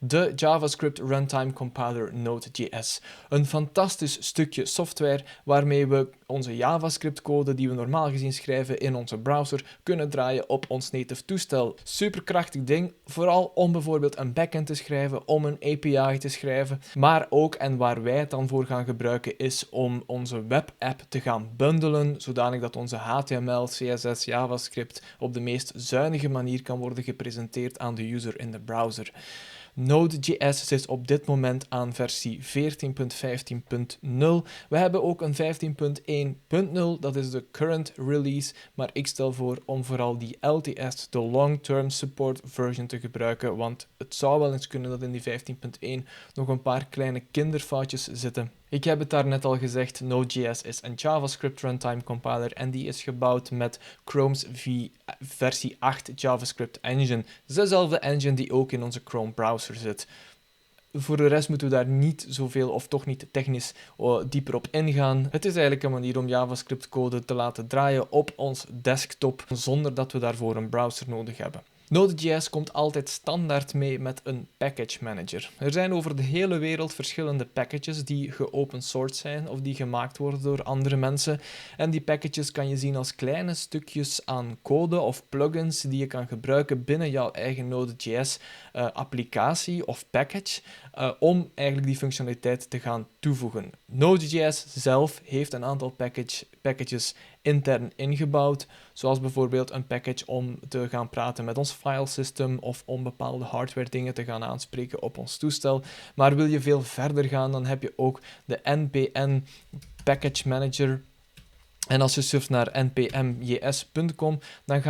De JavaScript Runtime Compiler Node.js. Een fantastisch stukje software waarmee we onze JavaScript code die we normaal gezien schrijven in onze browser kunnen draaien op ons native toestel. Superkrachtig ding, vooral om bijvoorbeeld een backend te schrijven, om een API te schrijven, maar ook, en waar wij het dan voor gaan gebruiken, is om onze webapp te gaan bundelen, zodanig dat onze HTML, CSS, JavaScript op de meest zuinige manier kan worden gepresenteerd aan de user in de browser. Node.js zit op dit moment aan versie 14.15.0. We hebben ook een 15.1.0, dat is de current release, maar ik stel voor om vooral die LTS, de Long Term Support version, te gebruiken, want het zou wel eens kunnen dat in die 15.1 nog een paar kleine kinderfoutjes zitten. Ik heb het daarnet al gezegd, Node.js is een JavaScript runtime compiler en die is gebouwd met Chrome's versie 8 JavaScript engine. Dezelfde engine die ook in onze Chrome browser zit. Voor de rest moeten we daar niet zoveel, of toch niet technisch, dieper op ingaan. Het is eigenlijk een manier om JavaScript code te laten draaien op ons desktop, zonder dat we daarvoor een browser nodig hebben. Node.js komt altijd standaard mee met een package manager. Er zijn over de hele wereld verschillende packages die geopen source zijn of die gemaakt worden door andere mensen. En die packages kan je zien als kleine stukjes aan code of plugins die je kan gebruiken binnen jouw eigen Node.js applicatie of package om eigenlijk die functionaliteit te gaan toevoegen. Node.js zelf heeft een aantal packages intern ingebouwd, zoals bijvoorbeeld een package om te gaan praten met ons filesystem of om bepaalde hardware dingen te gaan aanspreken op ons toestel. Maar wil je veel verder gaan, dan heb je ook de NPM Package Manager. En als je surft naar npmjs.com, dan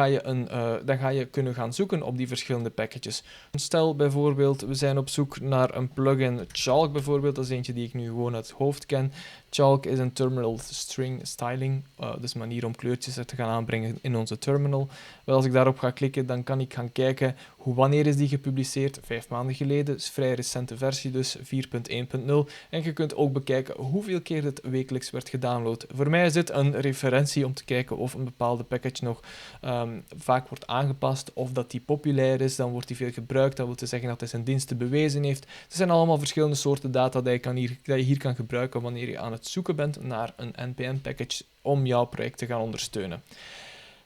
ga je kunnen gaan zoeken op die verschillende packages. Stel bijvoorbeeld, we zijn op zoek naar een plugin Chalk bijvoorbeeld, dat is eentje die ik nu gewoon uit het hoofd ken. Chalk is een terminal string styling, dus een manier om kleurtjes er te gaan aanbrengen in onze terminal. Wel, als ik daarop ga klikken, dan kan ik gaan kijken wanneer is die gepubliceerd. 5 maanden geleden, is een vrij recente versie, dus 4.1.0. En je kunt ook bekijken hoeveel keer dit wekelijks werd gedownload. Voor mij is dit een referentie om te kijken of een bepaalde package nog vaak wordt aangepast, of dat die populair is, dan wordt die veel gebruikt, dat wil zeggen dat hij zijn diensten bewezen heeft. Er zijn allemaal verschillende soorten data dat je hier kan gebruiken wanneer je aan het zoeken bent naar een NPM-package om jouw project te gaan ondersteunen.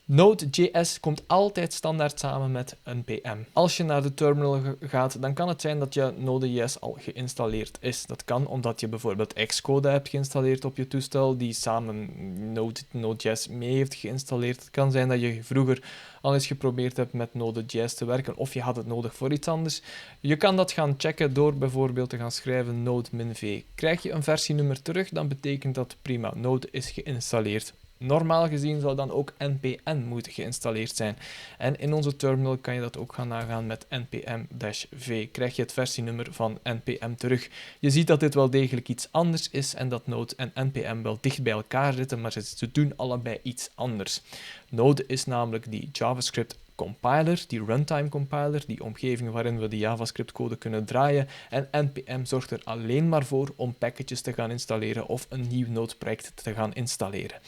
Node.js komt altijd standaard samen met NPM. Als je naar de terminal gaat, dan kan het zijn dat je Node.js al geïnstalleerd is. Dat kan omdat je bijvoorbeeld Xcode hebt geïnstalleerd op je toestel, die samen Node.js mee heeft geïnstalleerd. Het kan zijn dat je vroeger al eens geprobeerd hebt met Node.js te werken, of je had het nodig voor iets anders. Je kan dat gaan checken door bijvoorbeeld te gaan schrijven node-v. Krijg je een versienummer terug, dan betekent dat prima, Node is geïnstalleerd. Normaal gezien zou dan ook npm moeten geïnstalleerd zijn. En in onze terminal kan je dat ook gaan nagaan met npm-v. Krijg je het versienummer van npm terug. Je ziet dat dit wel degelijk iets anders is en dat Node en npm wel dicht bij elkaar zitten, maar ze doen allebei iets anders. Node is namelijk die JavaScript compiler, die runtime compiler, die omgeving waarin we de JavaScript code kunnen draaien, en NPM zorgt er alleen maar voor om packages te gaan installeren of een nieuw Node-project te gaan installeren.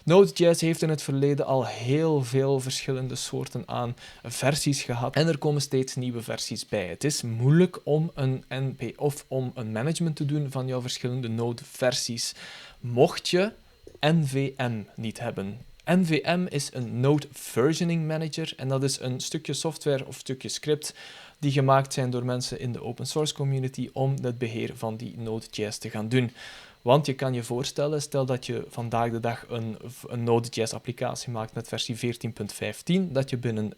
Node.js heeft in het verleden al heel veel verschillende soorten aan versies gehad en er komen steeds nieuwe versies bij. Het is moeilijk om een om een management te doen van jouw verschillende Node-versies, mocht je NVM niet hebben. NVM is een Node Versioning Manager en dat is een stukje software of stukje script die gemaakt zijn door mensen in de open source community om het beheer van die Node.js te gaan doen. Want je kan je voorstellen, stel dat je vandaag de dag een Node.js applicatie maakt met versie 14.15, dat je binnen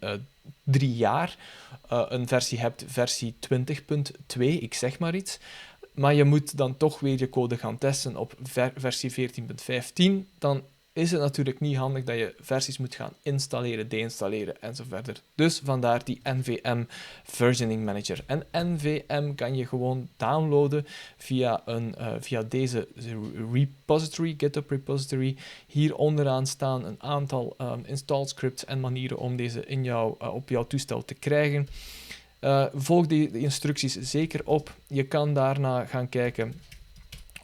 3 jaar een versie hebt, versie 20.2, ik zeg maar iets. Maar je moet dan toch weer je code gaan testen op versie 14.15, dan is het natuurlijk niet handig dat je versies moet gaan installeren, deinstalleren en zo verder. Dus vandaar die NVM Versioning Manager. En NVM kan je gewoon downloaden via deze repository, GitHub repository. Hier onderaan staan een aantal install scripts en manieren om deze op jouw toestel te krijgen. Volg die instructies zeker op. Je kan daarna gaan kijken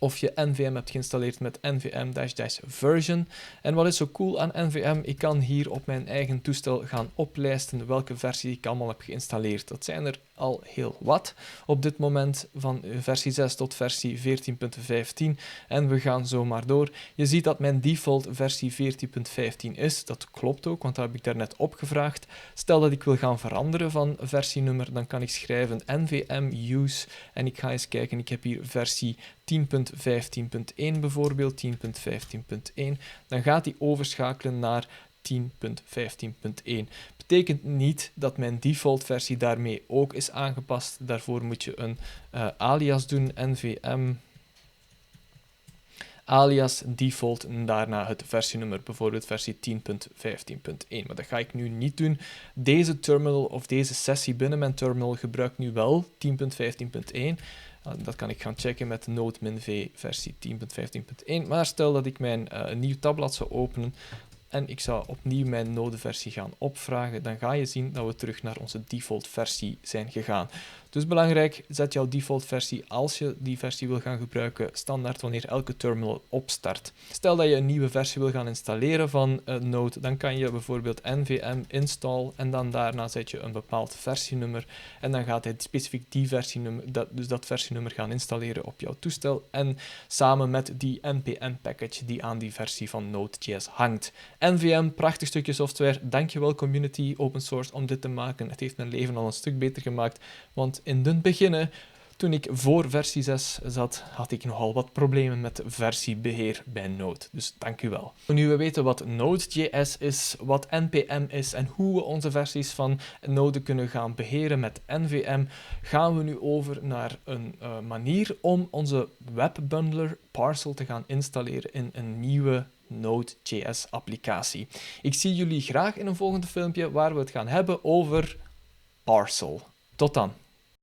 of je NVM hebt geïnstalleerd met nvm-version. En wat is zo cool aan NVM? Ik kan hier op mijn eigen toestel gaan oplijsten welke versie ik allemaal heb geïnstalleerd. Dat zijn er al heel wat op dit moment, van versie 6 tot versie 14.15 en we gaan zo maar door. Je ziet dat mijn default versie 14.15 is. Dat klopt ook, want dat heb ik daarnet opgevraagd. Stel dat ik wil gaan veranderen van versienummer, dan kan ik schrijven NVM use en ik ga eens kijken. Ik heb hier versie 10.15.1 bijvoorbeeld, 10.15.1. Dan gaat die overschakelen naar 10.15.1. Betekent niet dat mijn default versie daarmee ook is aangepast. Daarvoor moet je een alias doen, NVM alias default en daarna het versienummer, bijvoorbeeld versie 10.15.1. Maar dat ga ik nu niet doen. Deze terminal of deze sessie binnen mijn terminal gebruikt nu wel 10.15.1. Dat kan ik gaan checken met node-v versie 10.15.1. Maar stel dat ik mijn nieuw tabblad zou openen en ik zou opnieuw mijn nodeversie gaan opvragen, dan ga je zien dat we terug naar onze default versie zijn gegaan. Dus belangrijk, zet jouw default versie als je die versie wil gaan gebruiken standaard wanneer elke terminal opstart. Stel dat je een nieuwe versie wil gaan installeren van Node, dan kan je bijvoorbeeld nvm install en dan daarna zet je een bepaald versienummer en dan gaat hij specifiek die versienummer, dat versienummer gaan installeren op jouw toestel en samen met die npm package die aan die versie van Node.js hangt. NVM, prachtig stukje software. Dankjewel community, open source, om dit te maken. Het heeft mijn leven al een stuk beter gemaakt, want in het begin, toen ik voor versie 6 zat, had ik nogal wat problemen met versiebeheer bij Node. Dus dank u wel. Nu we weten wat Node.js is, wat NPM is en hoe we onze versies van Node kunnen gaan beheren met NVM, gaan we nu over naar een manier om onze webbundler Parcel te gaan installeren in een nieuwe Node.js applicatie. Ik zie jullie graag in een volgende filmpje waar we het gaan hebben over Parcel. Tot dan!